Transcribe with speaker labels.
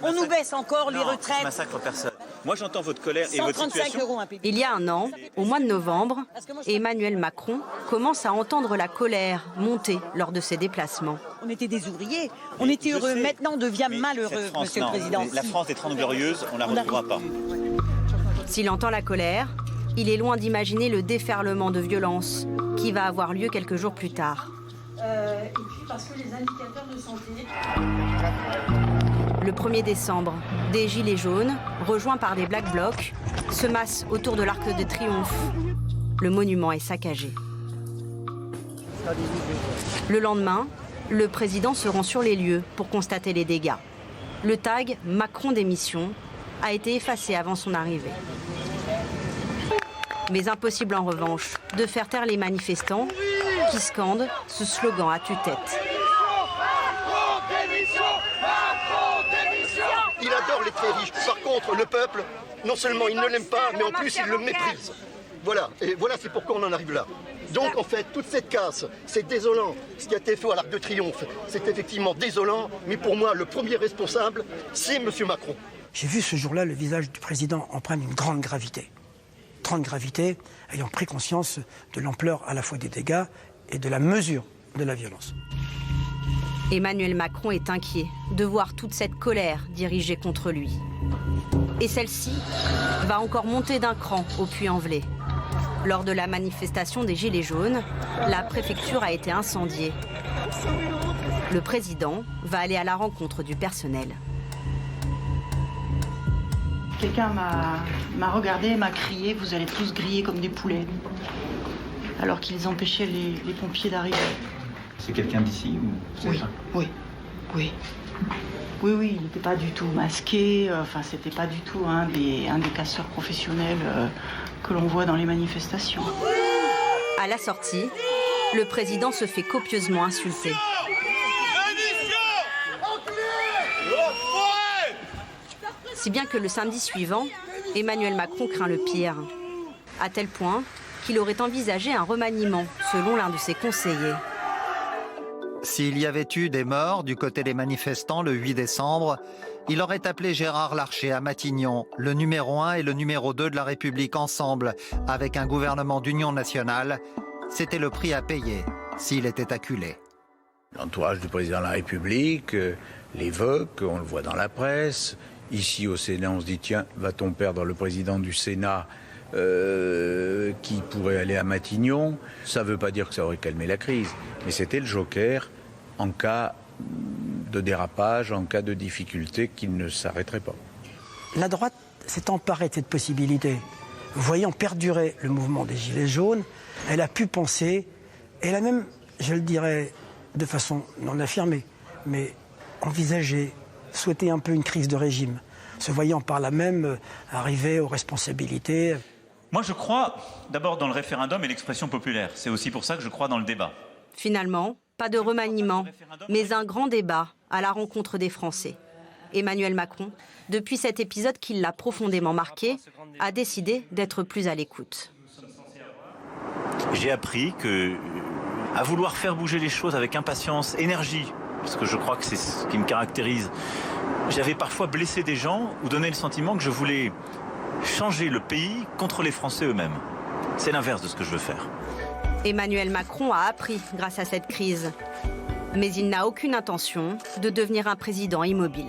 Speaker 1: On nous baisse encore les retraites.
Speaker 2: Je massacre personne. Moi, j'entends votre colère et votre situation.
Speaker 1: 135 € un PB.
Speaker 3: Il y a un an, au mois de novembre, Emmanuel Macron commence à entendre la colère monter lors de ses déplacements.
Speaker 1: On était des ouvriers, on était heureux. Maintenant, on devient malheureux, Monsieur le Président.
Speaker 2: La France des 30 Glorieuses, on la retrouvera pas.
Speaker 3: S'il entend la colère, il est loin d'imaginer le déferlement de violence qui va avoir lieu quelques jours plus tard.
Speaker 1: Et puis parce que les indicateurs de santé...
Speaker 3: Le 1er décembre, des gilets jaunes, rejoints par des Black Blocs, se massent autour de l'Arc de Triomphe. Le monument est saccagé. Le lendemain, le président se rend sur les lieux pour constater les dégâts. Le tag « Macron démission » a été effacé avant son arrivée. Mais impossible en revanche de faire taire les manifestants qui scandent ce slogan à tue-tête.
Speaker 4: Il adore les très riches. Par contre, le peuple, non seulement il ne l'aime pas, mais en plus il le méprise. Voilà, et voilà c'est pourquoi on en arrive là. Donc en fait, toute cette casse, c'est désolant. Ce qui a été fait à l'Arc de Triomphe, c'est effectivement désolant, mais pour moi, le premier responsable, c'est M. Macron.
Speaker 5: J'ai vu ce jour-là le visage du président empreint d'une grande gravité. Grande gravité, ayant pris conscience de l'ampleur à la fois des dégâts et de la mesure de la violence.
Speaker 3: Emmanuel Macron est inquiet de voir toute cette colère dirigée contre lui. Et celle-ci va encore monter d'un cran au Puy-en-Velay. Lors de la manifestation des Gilets jaunes, la préfecture a été incendiée. Le président va aller à la rencontre du personnel.
Speaker 6: Quelqu'un m'a regardé et m'a crié « Vous allez tous griller comme des poulets », alors qu'ils empêchaient les pompiers d'arriver.
Speaker 2: C'est quelqu'un d'ici ou
Speaker 6: Oui, il n'était pas du tout masqué, c'était pas du tout un des casseurs professionnels que l'on voit dans les manifestations.
Speaker 3: À la sortie, le président se fait copieusement insulter. Si bien que le samedi suivant, Emmanuel Macron craint le pire. À tel point qu'il aurait envisagé un remaniement, selon l'un de ses conseillers.
Speaker 7: S'il y avait eu des morts du côté des manifestants le 8 décembre, il aurait appelé Gérard Larcher à Matignon, le numéro 1 et le numéro 2 de la République ensemble, avec un gouvernement d'union nationale. C'était le prix à payer s'il était acculé.
Speaker 8: L'entourage du président de la République l'évoque, on le voit dans la presse. Ici au Sénat, on se dit, tiens, va-t-on perdre le président du Sénat qui pourrait aller à Matignon? Ça ne veut pas dire que ça aurait calmé la crise, mais c'était le joker en cas de dérapage, en cas de difficulté qui ne s'arrêterait pas.
Speaker 5: La droite s'est emparée de cette possibilité. Voyant perdurer le mouvement des Gilets jaunes, elle a pu penser, elle a même, je le dirais de façon non affirmée, mais envisagé, souhaité un peu une crise de régime, se voyant par là même arriver aux responsabilités.
Speaker 2: Moi, je crois d'abord dans le référendum et l'expression populaire. C'est aussi pour ça que je crois dans le débat.
Speaker 3: Finalement, pas de remaniement, mais un grand débat à la rencontre des Français. Emmanuel Macron, depuis cet épisode qui l'a profondément marqué, a décidé d'être plus à l'écoute.
Speaker 2: J'ai appris à vouloir faire bouger les choses avec impatience, énergie, parce que je crois que c'est ce qui me caractérise, j'avais parfois blessé des gens ou donné le sentiment que je voulais changer le pays contre les Français eux-mêmes. C'est l'inverse de ce que je veux faire.
Speaker 3: Emmanuel Macron a appris grâce à cette crise. Mais il n'a aucune intention de devenir un président immobile.